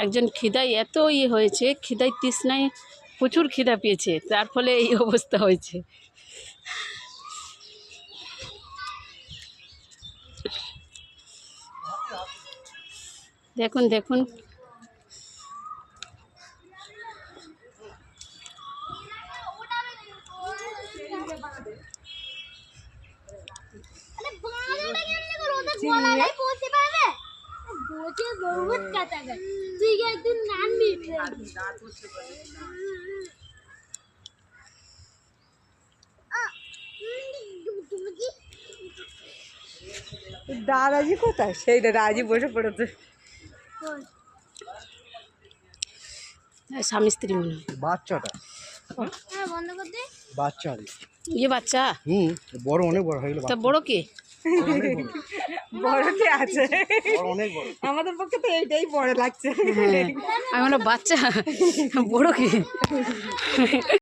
একজন খিদায় এত হয়েছে, খিদায় তৃষ্ণায় প্রচুর খিদা পেয়েছে, তার ফলে এই অবস্থা হয়েছে। দেখুন দেখুন, দাদাজি কোথায়? সেই দাদাজি বসে পড়েছে। স্বামী স্ত্রী মনে হয়। বাচ্চাটা বাচ্চা ইয়ে বাচ্চা বড়, অনেক বড় হয়ে গেল। তা বড় কে? বড়তে আছে, অনেক বড়। আমাদের পক্ষে তো এইটাই বড় লাগছে। হ্যাঁ, আমি বললাম বাচ্চা, বড় কে?